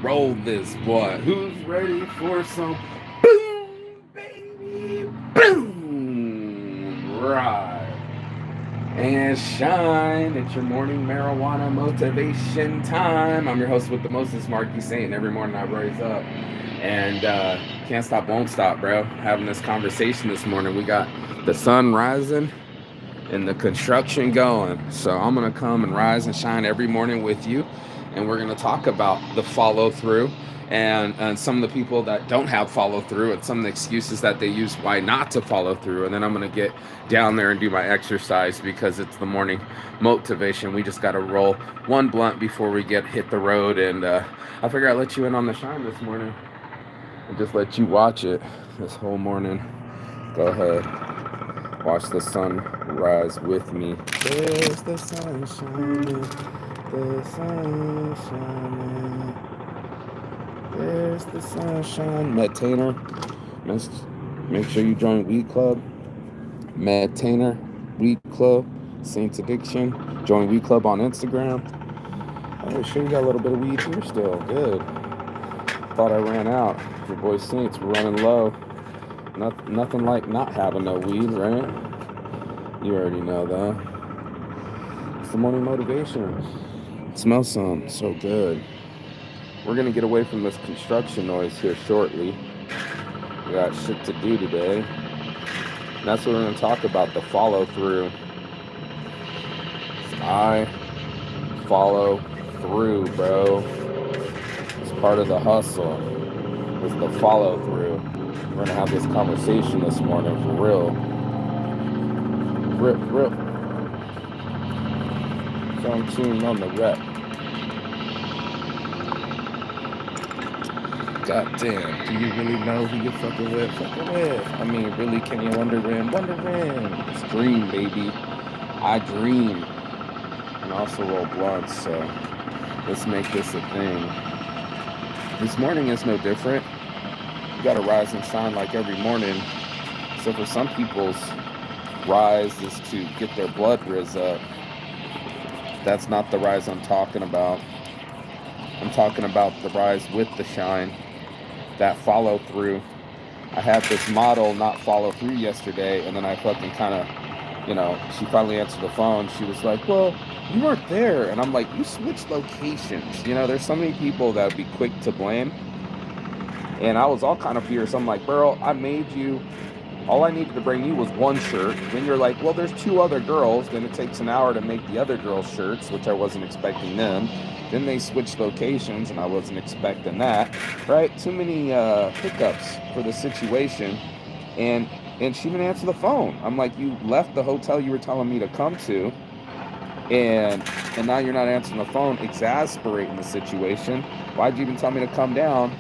roll this boy. Who's ready for some boom, baby, boom? Right. And shine. It's your morning marijuana motivation time. I'm your host with the mostest, Marky Saint. Every morning I rise up and can't stop, won't stop, bro. Having this conversation this morning. We got the sun rising and the construction going. So I'm going to come and rise and shine every morning with you. And we're going to talk about the follow through and some of the people that don't have follow through and some of the excuses that they use why not to follow through. And then I'm going to get down there and do my exercise because it's the morning motivation. We just got to roll one blunt before we hit the road. And I figure I'd let you in on the shine this morning and just let you watch it this whole morning. Go ahead. Watch the sun rise with me. There's the sun shining. The sun shining. There's the sunshine. Medtainer. Make sure you join Weed Club. Medtainer. Weed Club. Saints Addiction. Join Weed Club on Instagram. Oh, sure you got a little bit of weed here still. Good. Thought I ran out. Your boy Saints were running low. Nothing like not having no weed, right? You already know that. It's the morning motivation. Smells some. So good. We're going to get away from this construction noise here shortly. We got shit to do today. And that's what we're going to talk about, the follow through. I follow through, bro. It's part of the hustle. It's the follow through. We're going to have this conversation this morning for real. Rip. So I'm tuned on the rep. God damn, do you really know who you're fucking with? I mean, really, can you wonder when? It's dream, baby. I dream. And also roll blunts, so let's make this a thing. This morning is no different. You gotta rise and shine like every morning. So for some people's rise is to get their blood riz up. That's not the rise I'm talking about. I'm talking about the rise with the shine. That follow through. I had this model not follow through yesterday, and then I fucking kind of, she finally answered the phone. She was like, well, you weren't there. And I'm like, you switched locations. There's so many people that would be quick to blame. And I was all kind of furious. I'm like, girl, I made you. All I needed to bring you was one shirt. Then you're like, well, there's two other girls. Then it takes an hour to make the other girls' shirts, which I wasn't expecting them. Then they switched locations, and I wasn't expecting that, right? Too many hiccups for the situation, and she didn't answer the phone. I'm like, you left the hotel you were telling me to come to, and now you're not answering the phone, exasperating the situation. Why'd you even tell me to come down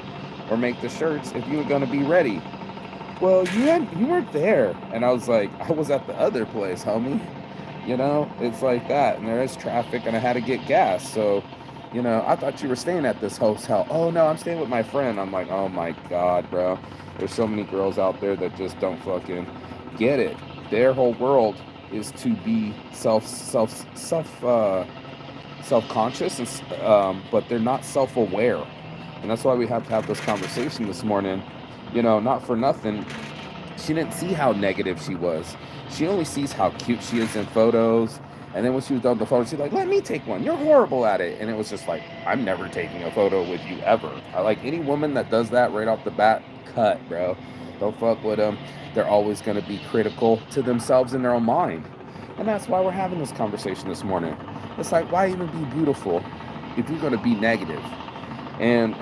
or make the shirts if you were going to be ready? Well, you weren't there. And I was like, I was at the other place, homie. It's like that, and there is traffic, and I had to get gas, so... I thought you were staying at this hotel. Oh, no, I'm staying with my friend. I'm like, oh, my God, bro. There's so many girls out there that just don't fucking get it. Their whole world is to be self-conscious, but they're not self-aware. And that's why we have to have this conversation this morning. Not for nothing. She didn't see how negative she was. She only sees how cute she is in photos. And then when she was done with the photo, she's like, let me take one. You're horrible at it. And it was just like, I'm never taking a photo with you ever. I like any woman that does that right off the bat, cut, bro. Don't fuck with them. They're always going to be critical to themselves in their own mind. And that's why we're having this conversation this morning. It's like, why even be beautiful if you're going to be negative? And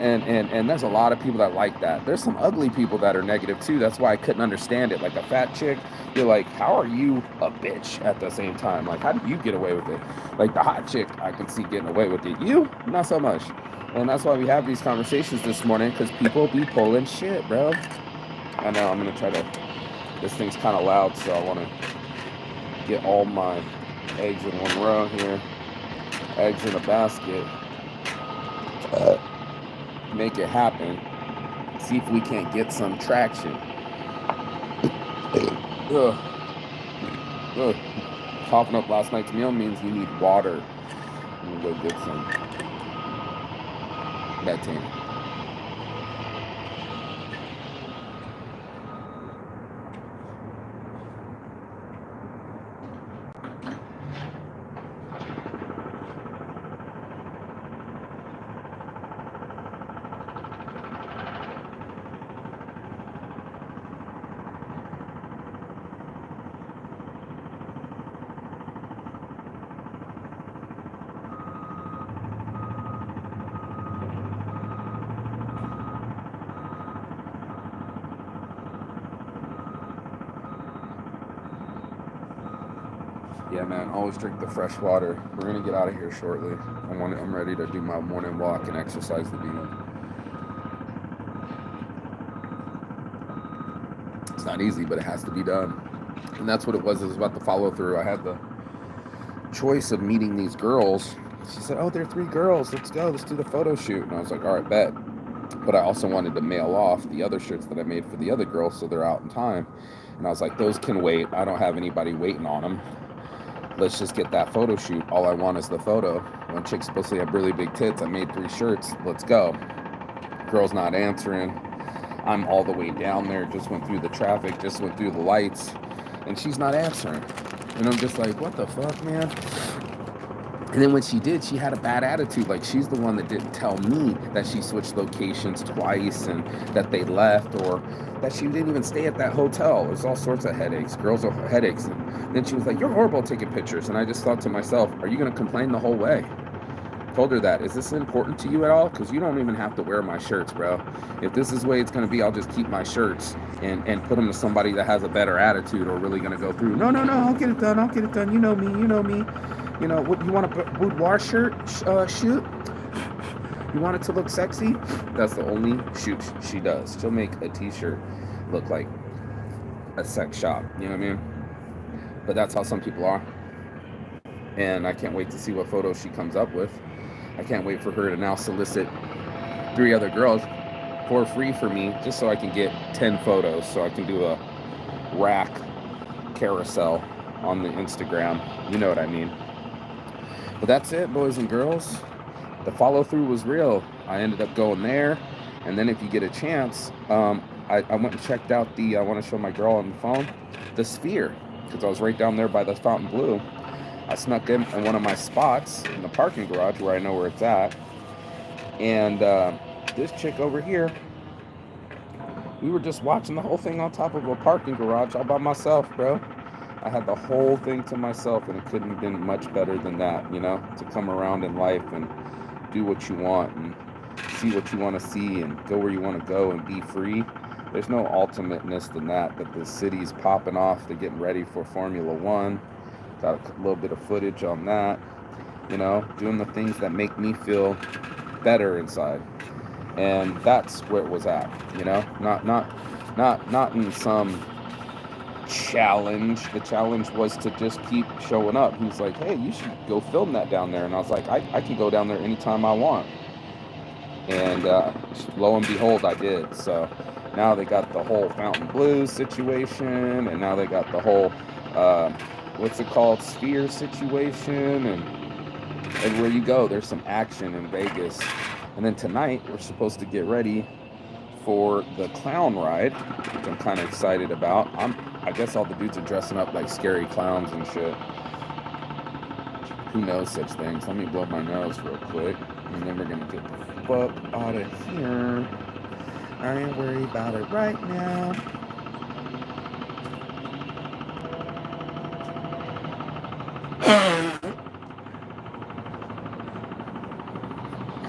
there's a lot of people that like that. There's some ugly people that are negative too. That's why I couldn't understand it. Like a fat chick, you're like, how are you a bitch at the same time? Like, how do you get away with it? Like the hot chick, I can see getting away with it. You, not so much. And that's why we have these conversations this morning, because people be pulling shit, bro. I know, I'm going to try to, this thing's kind of loud, so I want to get all my eggs in one row here. Eggs in a basket. Make it happen. See if we can't get some traction. Coughing up last night's meal means you need water. I'm gonna go get some Medtainer. Yeah, man, always drink the fresh water. We're gonna get out of here shortly. I'm ready to do my morning walk and exercise the demon. It's not easy, but it has to be done. And that's what it was. It was about the follow through. I had the choice of meeting these girls. She said, "Oh, there are 3 girls. Let's go. Let's do the photo shoot." And I was like, "All right, bet." But I also wanted to mail off the other shirts that I made for the other girls so they're out in time. And I was like, those can wait. I don't have anybody waiting on them. Let's just get that photo shoot. All I want is the photo. One chick's supposed to have really big tits. I made 3 shirts. Let's go. Girl's not answering. I'm all the way down there. Just went through the traffic. Just went through the lights. And she's not answering. And I'm just like, what the fuck, man? And then when she did, she had a bad attitude. Like, she's the one that didn't tell me that she switched locations twice and that they left, or that she didn't even stay at that hotel. There's all sorts of headaches. Girls are headaches. And then she was like, "You're horrible at taking pictures." And I just thought to myself, are you going to complain the whole way? Told her that. Is this important to you at all? Because you don't even have to wear my shirts, bro. If this is the way it's going to be, I'll just keep my shirts and put them to somebody that has a better attitude or really going to go through. No, I'll get it done. I'll get it done. You know me. You know, what, you want a boudoir shoot? You want it to look sexy? That's the only shoot she does. She'll make a t-shirt look like a sex shop. You know what I mean? But that's how some people are. And I can't wait to see what photos she comes up with. I can't wait for her to now solicit 3 other girls for free for me, just so I can get 10 photos, so I can do a rack carousel on the Instagram. You know what I mean? But that's it, boys and girls. The follow through was real. I ended up going there, and then if you get a chance, I went and checked out the, I want to show my girl on the phone, the Sphere, because I was right down there by the Fontainebleau. I snuck in one of my spots in the parking garage where I know where it's at. And this chick over here, we were just watching the whole thing on top of a parking garage all by myself, bro. I had the whole thing to myself, and it couldn't have been much better than that, you know, to come around in life and do what you want and see what you want to see and go where you want to go and be free. There's no ultimateness than that the city's popping off. They're getting ready for Formula One. Got a little bit of footage on that, you know, doing the things that make me feel better inside. And that's where it was at, you know, not in some challenge. The challenge was to just keep showing up. He was like, "Hey, you should go film that down there." And I was like, I can go down there anytime I want. And lo and behold, I did. So now they got the whole Fontainebleau situation, and now they got the whole what's it called, Sphere situation, and everywhere you go there's some action in Vegas. And then tonight we're supposed to get ready for the clown ride, which I'm kind of excited about. I guess all the dudes are dressing up like scary clowns and shit. Who knows such things? Let me blow my nose real quick, and then we're gonna get the fuck out of here. I ain't worried about it right now.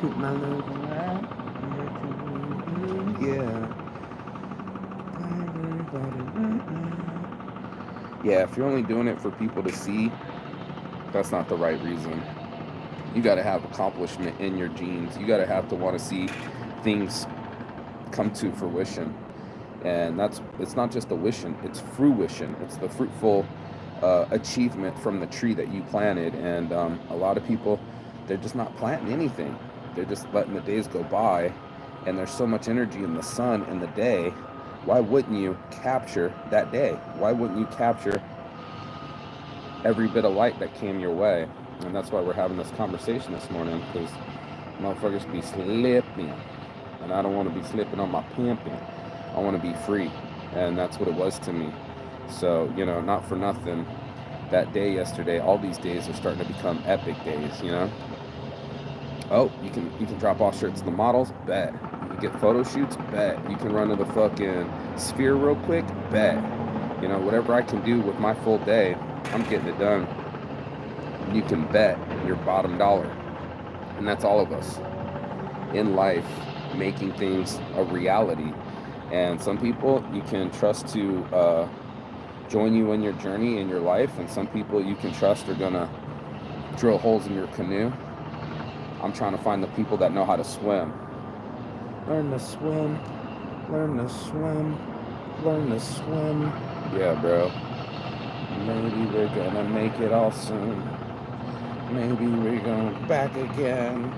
Keep my love alive. Yeah. Yeah, if you're only doing it for people to see, that's not the right reason. You got to have accomplishment in your genes. You got to have to want to see things come to fruition. And it's not just a wishing, it's fruition. It's the fruitful achievement from the tree that you planted. And a lot of people, they're just not planting anything. They're just letting the days go by. And there's so much energy in the sun in the day. Why wouldn't you capture that day? Why wouldn't you capture every bit of light that came your way? And that's why we're having this conversation this morning, because motherfuckers be slipping. And I don't want to be slipping on my pimping. I want to be free. And that's what it was to me. So, you know, not for nothing, that day yesterday, all these days are starting to become epic days, you know? Oh, you can drop off shirts to the models? Bet. You can get photo shoots? Bet. You can run to the fucking Sphere real quick? Bet. You know, whatever I can do with my full day, I'm getting it done. You can bet your bottom dollar. And that's all of us in life, making things a reality. And some people you can trust to join you in your journey in your life, and some people you can trust are gonna drill holes in your canoe. I'm trying to find the people that know how to swim. Learn to swim, learn to swim, learn to swim. Yeah, bro. Maybe we're gonna make it all soon. Maybe we're going back again.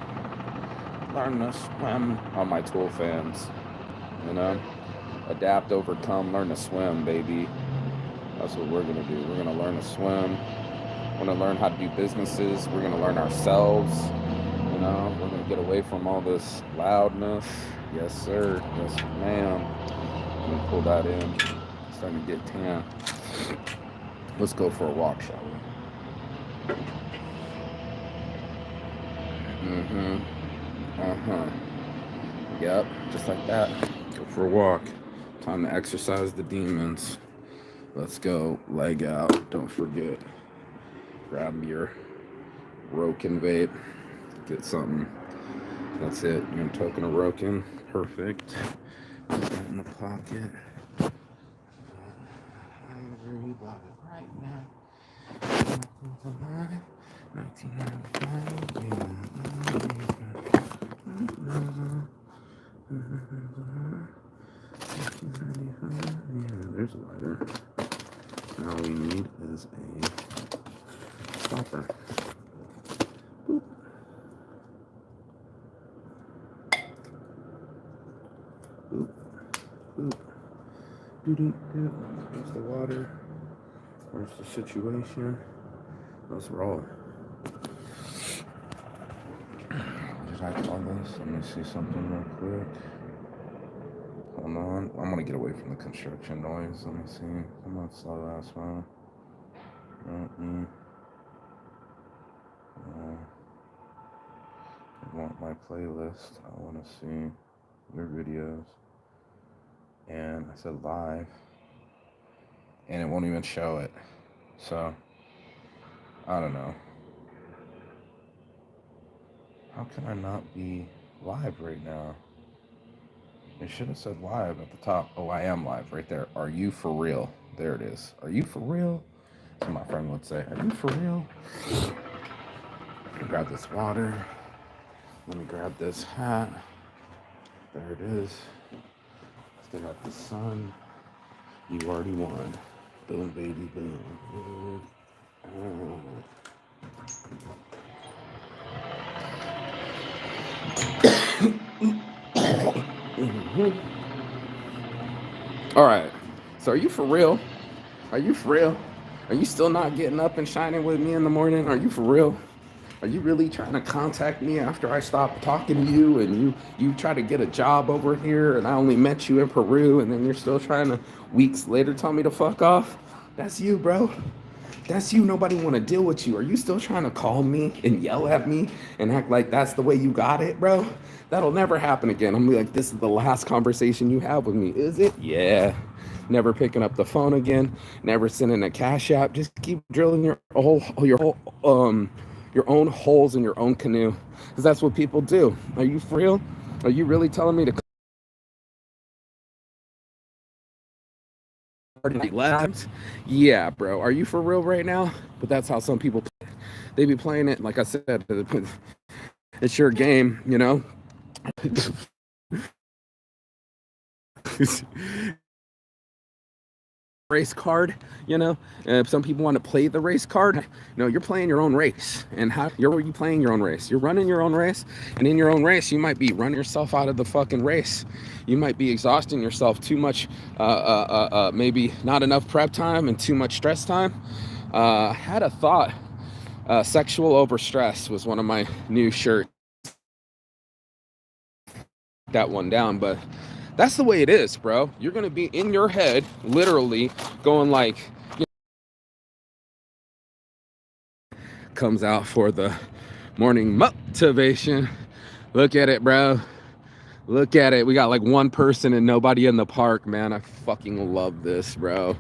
Learn to swim. All my Tool fans, you know? Adapt, overcome, learn to swim, baby. That's what we're gonna do. We're gonna learn to swim. We're gonna learn how to do businesses. We're gonna learn ourselves. You know, we're gonna get away from all this loudness. Yes, sir. Yes, ma'am. I'm gonna pull that in. It's starting to get tan. Let's go for a walk, shall we? Yep, just like that. Go for a walk. Time to exercise the demons. Let's go. Leg out. Don't forget. Grab your Roken vape. Get something. That's it. You're token of Roken. Perfect. Put that in the pocket. Everybody right now. 1995. Yeah, there's a lighter. All we need is a stopper. Boop. Boop. Boop. Doo-doo-doo. There's the water. Where's the situation? Let's roll. What did I call this? Let me see something real quick. Hold on. I'm gonna get away from the construction noise. Let me see. Come on, slow ass one. I want my playlist. I want to see your videos. And I said live. And it won't even show it. So, I don't know. How can I not be live right now? It should have said live at the top. Oh, I am live right there. Are you for real? There it is. Are you for real? That's what my friend would say. Are you for real? Grab this water. Let me grab this hat. There it is. Stay out the sun. You already won. Boom, baby, boom. All right. So are you for real? Are you for real? Are you still not getting up and shining with me in the morning? Are you for real? Are you really trying to contact me after I stopped talking to you and you try to get a job over here and I only met you in Peru and then you're still trying to weeks later tell me to fuck off? That's you, bro. That's you. Nobody want to deal with you. Are you still trying to call me and yell at me and act like that's the way you got it, bro? That'll never happen again. I'm like, this is the last conversation you have with me. Is it? Yeah. Never picking up the phone again. Never sending a cash app. Just keep drilling your own holes in your own canoe, because that's what people do. Are you for real? Are you really telling me to labs? Yeah, bro. Are you for real right now? But that's how some people play. They be playing it. Like I said, it's your game, you know. Race card, you know. Some people want to play the race card. No, you're playing your own race. And how are you playing your own race? You're running your own race, and in your own race you might be running yourself out of the fucking race. You might be exhausting yourself too much, maybe not enough prep time and too much stress time. Had a thought. Sexual overstress was one of my new shirts. That one down, but that's the way it is, bro. You're gonna be in your head, literally going like, comes out for the morning motivation. Look at it, bro. Look at it. We got like one person and nobody in the park, man. I fucking love this, bro.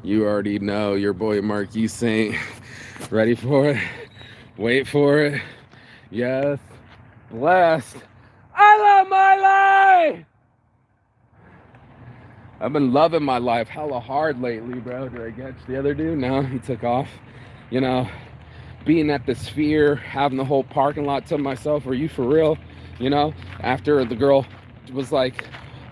You already know your boy Marquis Saint. Ready for it? Wait for it. Yes. Blessed. I love my life. I've been loving my life hella hard lately, bro. Did I catch the other dude? No, he took off. You know, being at the Sphere, having the whole parking lot to myself. Are you for real? You know, after the girl was like,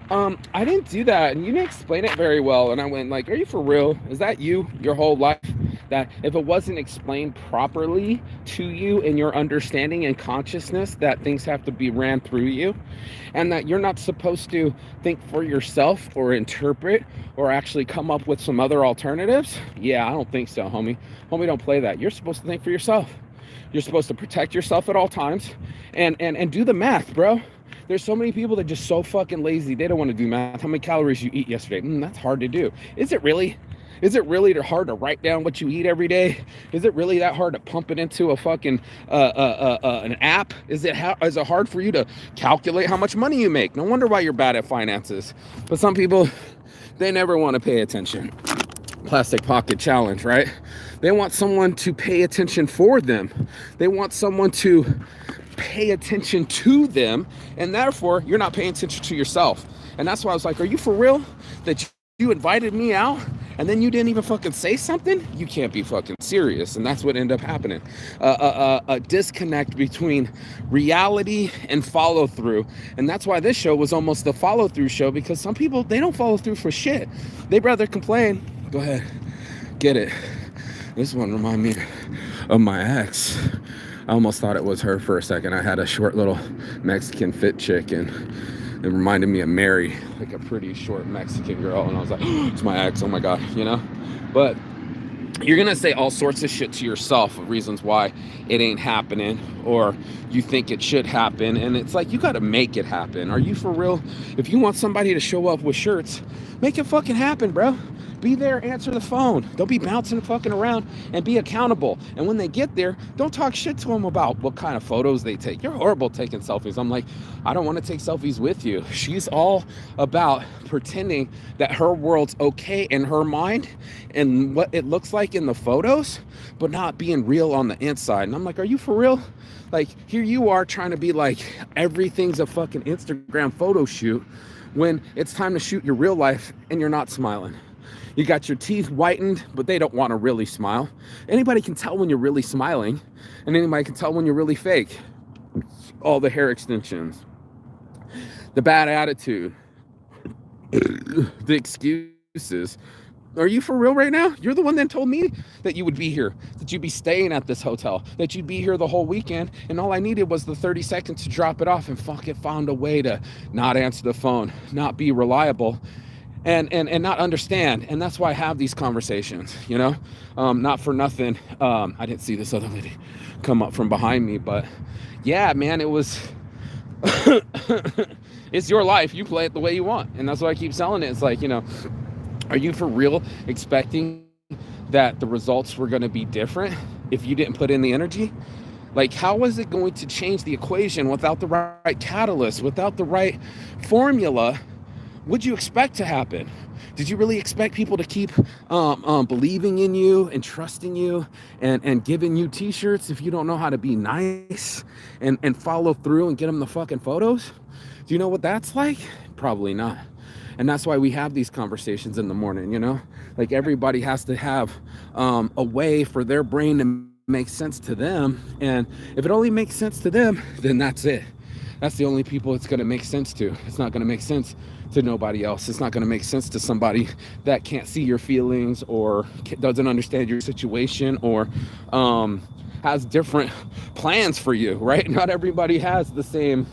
I didn't do that, and you didn't explain it very well. And I went like, are you for real? Is that you your whole life? That if it wasn't explained properly to you in your understanding and consciousness, that things have to be ran through you, and that you're not supposed to think for yourself or interpret or actually come up with some other alternatives? Yeah, I don't think so, homie. Homie, don't play that. You're supposed to think for yourself. You're supposed to protect yourself at all times and do the math, bro. There's so many people that are just so fucking lazy. They don't want to do math. How many calories you eat yesterday? That's hard to do. Is it really? Is it really hard to write down what you eat every day? Is it really that hard to pump it into a fucking an app? Is it hard for you to calculate how much money you make? No wonder why you're bad at finances. But some people, they never want to pay attention. Plastic pocket challenge, right? They want someone to pay attention for them. They want someone to pay attention to them, and therefore you're not paying attention to yourself. And that's why I was like, are you for real that you invited me out and then you didn't even fucking say something? You can't be fucking serious. And that's what ended up happening. A disconnect between reality and follow through. And that's why this show was almost a follow through show, because some people, they don't follow through for shit. They'd rather complain. Go ahead, get it. This one reminded me of my ex. I almost thought it was her for a second. I had a short little Mexican fit chick, and it reminded me of Mary, like a pretty short Mexican girl. And I was like, oh, it's my ex, oh my God, you know? But you're gonna say all sorts of shit to yourself of reasons why it ain't happening, or you think it should happen. And it's like, you gotta make it happen. Are you for real? If you want somebody to show up with shirts, make it fucking happen, bro. Be there, answer the phone. Don't be bouncing fucking around, and be accountable. And when they get there, don't talk shit to them about what kind of photos they take. You're horrible taking selfies. I'm like, I don't want to take selfies with you. She's all about pretending that her world's okay in her mind and what it looks like in the photos, but not being real on the inside. And I'm like, are you for real? Like, here you are trying to be like everything's a fucking Instagram photo shoot when it's time to shoot your real life and you're not smiling. You got your teeth whitened, but they don't want to really smile. Anybody can tell when you're really smiling, and anybody can tell when you're really fake. All the hair extensions, the bad attitude, the excuses. Are you for real right now? You're the one that told me that you would be here, that you'd be staying at this hotel, that you'd be here the whole weekend, and all I needed was the 30 seconds to drop it off, and fucking found a way to not answer the phone, not be reliable, and not understand. And that's why I have these conversations, you know. Not for nothing, I didn't see this other lady come up from behind me, but yeah, man, it was it's your life, you play it the way you want. And that's why I keep selling it. It's like, you know, are you for real expecting that the results were going to be different if you didn't put in the energy? Like, how was it going to change the equation without the right catalyst, without the right formula? What'd you expect to happen? Did you really expect people to keep believing in you and trusting you and giving you t-shirts if you don't know how to be nice and follow through and get them the fucking photos? Do you know what that's like? Probably not. And that's why we have these conversations in the morning, you know? Like, everybody has to have a way for their brain to make sense to them. And if it only makes sense to them, then that's it. That's the only people it's going to make sense to. It's not going to make sense to nobody else. It's not going to make sense to somebody that can't see your feelings or doesn't understand your situation or has different plans for you, right? Not everybody has the same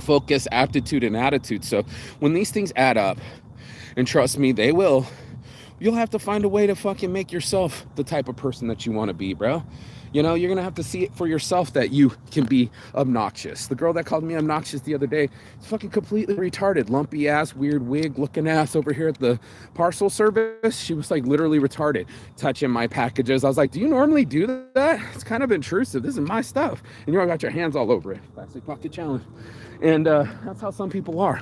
focus, aptitude, and attitude. So when these things add up, and trust me, they will, you'll have to find a way to fucking make yourself the type of person that you want to be, bro. You know, you're going to have to see it for yourself that you can be obnoxious. The girl that called me obnoxious the other day is fucking completely retarded. Lumpy ass, weird wig looking ass over here at the parcel service. She was like literally retarded, touching my packages. I was like, do you normally do that? It's kind of intrusive. This is my stuff. And you all got your hands all over it. Plastic pocket challenge. And that's how some people are.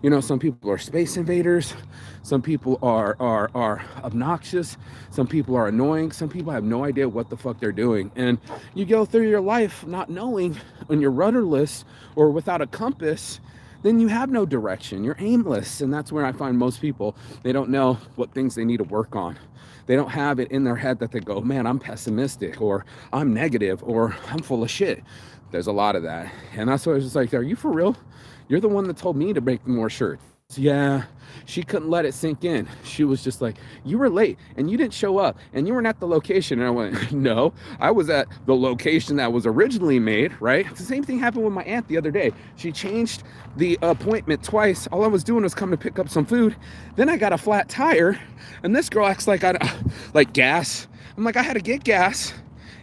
You know, some people are space invaders. Some people are obnoxious. Some people are annoying. Some people have no idea what the fuck they're doing. And you go through your life not knowing, when you're rudderless or without a compass, then you have no direction. You're aimless. And that's where I find most people, they don't know what things they need to work on. They don't have it in their head that they go, man, I'm pessimistic, or I'm negative, or I'm full of shit. There's a lot of that. And that's why I was just like, are you for real? You're the one that told me to make more shirts. Yeah, she couldn't let it sink in. She was just like, you were late and you didn't show up and you weren't at the location. And I went, no, I was at the location that was originally made, right? The same thing happened with my aunt the other day. She changed the appointment twice. All I was doing was coming to pick up some food. Then I got a flat tire and this girl acts like like gas. I'm like, I had to get gas,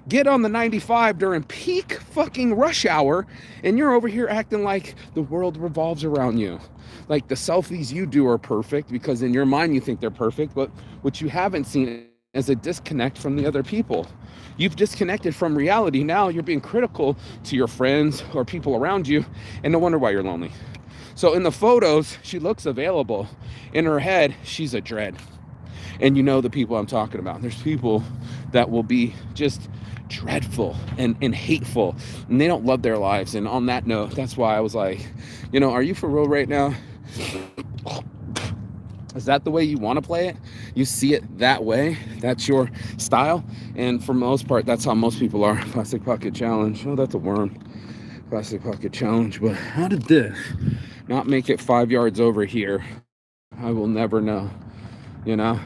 get on the 95 during peak fucking rush hour, and you're over here acting like the world revolves around you. Like the selfies you do are perfect because in your mind you think they're perfect, but what you haven't seen is a disconnect from the other people. You've disconnected from reality. Now you're being critical to your friends or people around you, and no wonder why you're lonely. So in the photos, she looks available. In her head, she's a dread. And you know the people I'm talking about. There's people that will be just dreadful and hateful, and they don't love their lives. And on that note, that's why I was like, you know, are you for real right now? Is that the way you want to play it? You see it that way? That's your style? And for most part, that's how most people are. Plastic Pocket Challenge. Oh, that's a worm. Plastic Pocket Challenge. But how did this not make it 5 yards over here? I will never know. You know?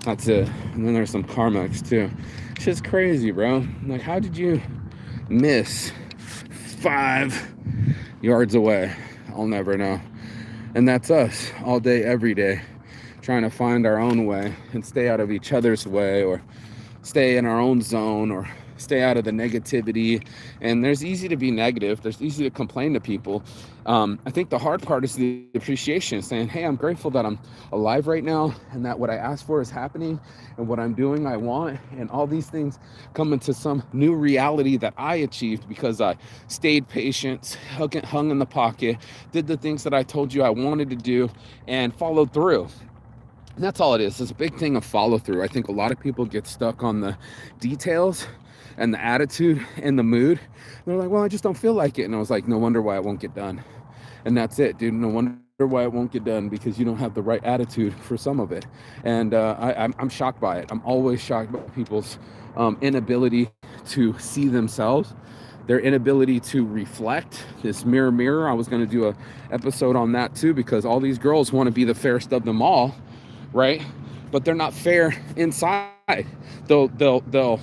That's it. And then there's some Carmex too. It's just crazy, bro. Like, how did you miss 5 yards away? I'll never know. And that's us all day, every day, trying to find our own way and stay out of each other's way, or stay in our own zone, or stay out of the negativity. And there's easy to be negative. There's easy to complain to people. I think the hard part is the appreciation, saying, hey, I'm grateful that I'm alive right now, and that what I asked for is happening, and what I'm doing, I want, and all these things come into some new reality that I achieved because I stayed patient, hung in the pocket, did the things that I told you I wanted to do, and followed through. And that's all it is. It's a big thing of follow through. I think a lot of people get stuck on the details and the attitude and the mood. They're like, well, I just don't feel like it. And I was like, no wonder why it won't get done. And that's it, dude. No wonder why it won't get done, because you don't have the right attitude for some of it. And I'm shocked by it. I'm always shocked by people's inability to see themselves, their inability to reflect. This mirror. I was going to do a episode on that too, because all these girls want to be the fairest of them all, right? But they're not fair inside. They'll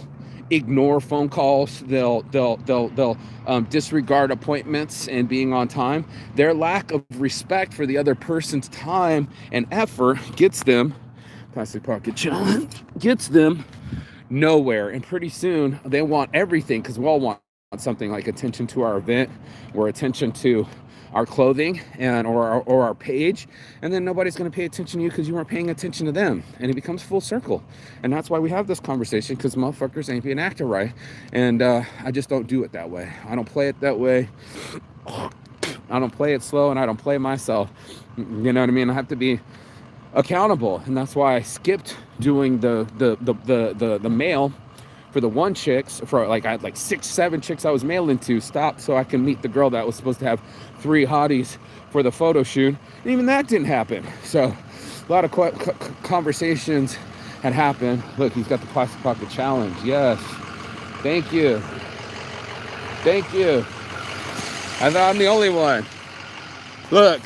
ignore phone calls. They'll disregard appointments and being on time. Their lack of respect for the other person's time and effort gets them, Plastic Pocket Challenge, gets them nowhere. And pretty soon they want everything, because we all want something, like attention to our event, or attention to our clothing, and or our page, and then nobody's going to pay attention to you because you weren't paying attention to them. And it becomes full circle. And that's why we have this conversation, because motherfuckers ain't being acting right. And I just don't do it that way. I don't play it that way. I don't play it slow, and I don't play myself. You know what I mean? I have to be accountable, and that's why I skipped doing the mail for the one chicks. For like, I had like 6-7 chicks I was mailing to, stopped so I can meet the girl that was supposed to have 3 hotties for the photo shoot. And even that didn't happen. So a lot of conversations had happened. Look, he's got the Plastic Pocket Challenge. Yes. Thank you. Thank you. I thought I'm the only one. Look,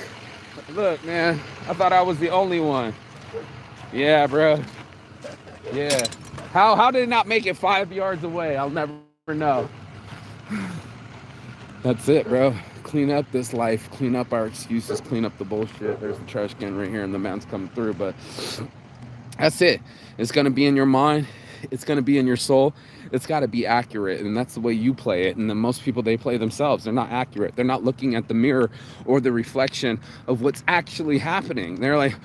man. I thought I was the only one. Yeah, bro. Yeah. How did it not make it 5 yards away? I'll never know. That's it, bro. Clean up this life. Clean up our excuses. Clean up the bullshit. There's the trash can right here, and the man's coming through. But that's it. It's going to be in your mind. It's going to be in your soul. It's got to be accurate, and that's the way you play it. And then most people, they play themselves. They're not accurate. They're not looking at the mirror or the reflection of what's actually happening. They're like,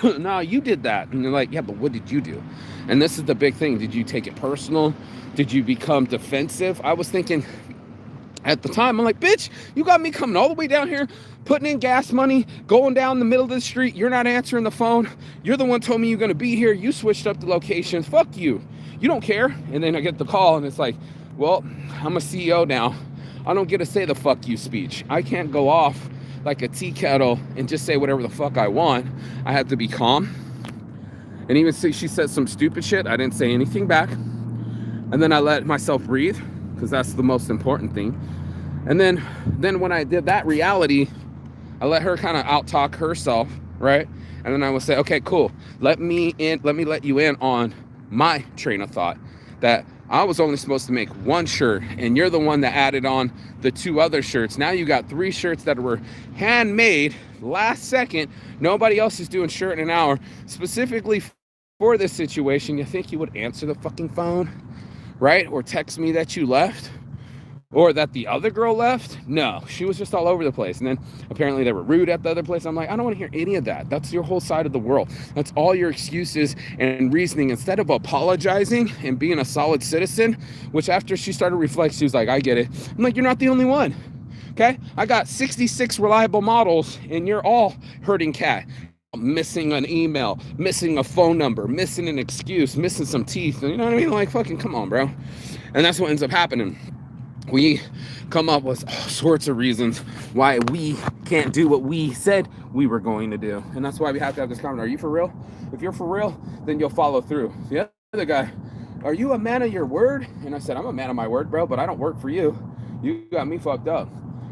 no, you did that. And you're like, yeah, but what did you do? And this is the big thing. Did you take it personal? Did you become defensive? I was thinking at the time, I'm like, bitch, you got me coming all the way down here, putting in gas money, going down the middle of the street. You're not answering the phone. You're the one told me you're going to be here. You switched up the locations. Fuck you. You don't care. And then I get the call, and it's like, well, I'm a CEO now. I don't get to say the fuck you speech. I can't go off like a tea kettle and just say whatever the fuck I want. I have to be calm. And even if she said some stupid shit, I didn't say anything back. And then I let myself breathe, because that's the most important thing. And then when I did that reality, I let her kind of out-talk herself, right? And then I would say, okay, cool. Let me let you in on my train of thought, that I was only supposed to make one shirt, and you're the one that added on the 2 other shirts. Now you got 3 shirts that were handmade last second. Nobody else is doing shirt in an hour specifically for this situation. You think you would answer the fucking phone, right? Or text me that you left, or that the other girl left? No, she was just all over the place. And then apparently they were rude at the other place. I'm like, I don't want to hear any of that. That's your whole side of the world. That's all your excuses and reasoning. Instead of apologizing and being a solid citizen, which after she started reflecting, she was like, I get it. I'm like, you're not the only one. Okay? I got 66 reliable models, and you're all hurting cat. Missing an email, missing a phone number, missing an excuse, missing some teeth. You know what I mean? Like, fucking come on, bro. And that's what ends up happening. We come up with all sorts of reasons why we can't do what we said we were going to do. And that's why we have to have this conversation. Are you for real? If you're for real, then you'll follow through. The other guy, are you a man of your word? And I said, I'm a man of my word, bro, but I don't work for you. You got me fucked up.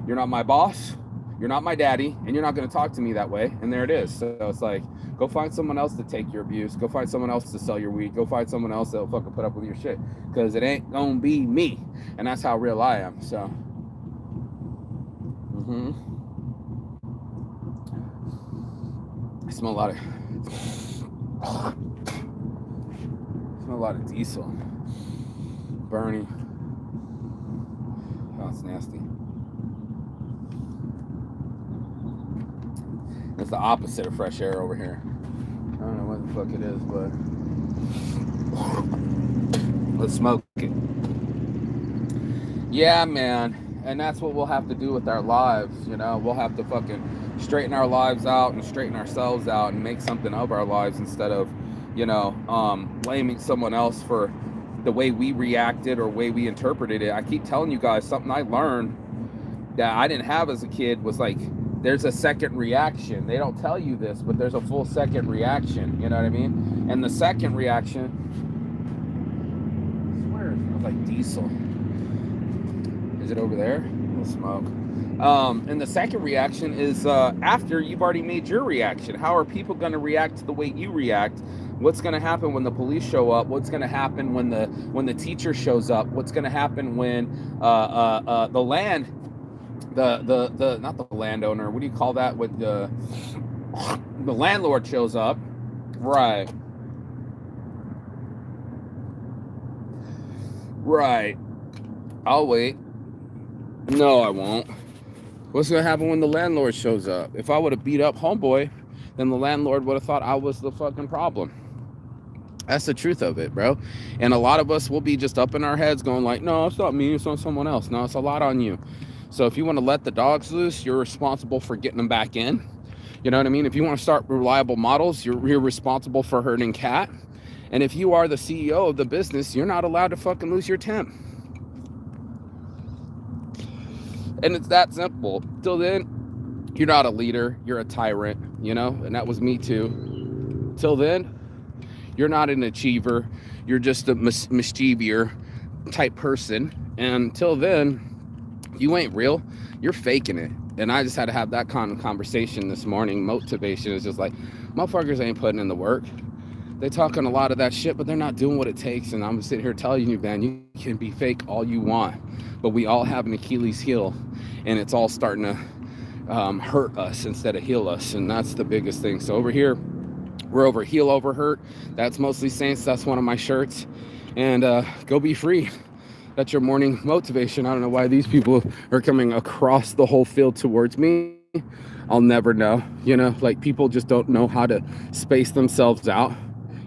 You're not my boss. You're not my daddy, and you're not going to talk to me that way. And there it is. So it's like, go find someone else to take your abuse. Go find someone else to sell your weed. Go find someone else that'll fucking put up with your shit, because it ain't going to be me. And that's how real I am. So, I smell a lot of diesel. Burning. Oh, it's nasty. It's the opposite of fresh air over here. I don't know what the fuck it is, but let's smoke it. Yeah, man. And that's what we'll have to do with our lives, you know? We'll have to fucking straighten our lives out and straighten ourselves out and make something of our lives, instead of, you know, blaming someone else for the way we reacted or way we interpreted it. I keep telling you guys, something I learned that I didn't have as a kid was like, there's a second reaction. They don't tell you this, but there's a full second reaction. You know what I mean? And the second reaction, I swear it smells like diesel. Is it over there? We'll smoke. And the second reaction is after you've already made your reaction. How are people going to react to the way you react? What's going to happen when the police show up? What's going to happen when the teacher shows up? What's going to happen when not the landowner, what do you call that, with the landlord shows up? Right. I'll wait. No, I won't. What's gonna happen when the landlord shows up? If I would have beat up homeboy, then the landlord would have thought I was the fucking problem. That's the truth of it, bro. And a lot of us will be just up in our heads going like, no, it's not me, it's on someone else. No, it's a lot on you. So if you want to let the dogs loose, you're responsible for getting them back in. You know what I mean? If you want to start reliable models, you're responsible for herding cat. And if you are the CEO of the business, you're not allowed to fucking lose your temp. And it's that simple. Till then, you're not a leader, you're a tyrant, you know? And that was me too. Till then, you're not an achiever, you're just a mischievous type person. And until then, you ain't real, you're faking it. And I just had to have that kind of conversation this morning. Motivation is just like, motherfuckers ain't putting in the work. They're talking a lot of that shit, but they're not doing what it takes. And I'm sitting here telling you, man, you can be fake all you want, but we all have an Achilles heel, and it's all starting to hurt us instead of heal us. And that's the biggest thing. So over here, we're over heal over hurt. That's mostly Saints. That's one of my shirts. And go be free. That's your morning motivation. I don't know why these people are coming across the whole field towards me. I'll never know. You know, like, people just don't know how to space themselves out.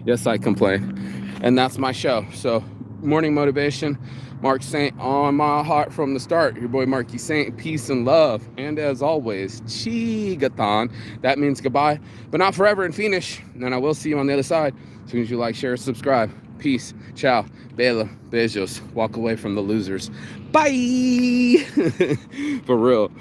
Yes, I complain. And that's my show. So, morning motivation. Mark Saint on my heart from the start. Your boy Marky Saint. Peace and love. And as always, Chigathon. That means goodbye, but not forever and finish. And I will see you on the other side as soon as you like, share, subscribe. Peace. Ciao. Bella. Beijos. Walk away from the losers. Bye. For real.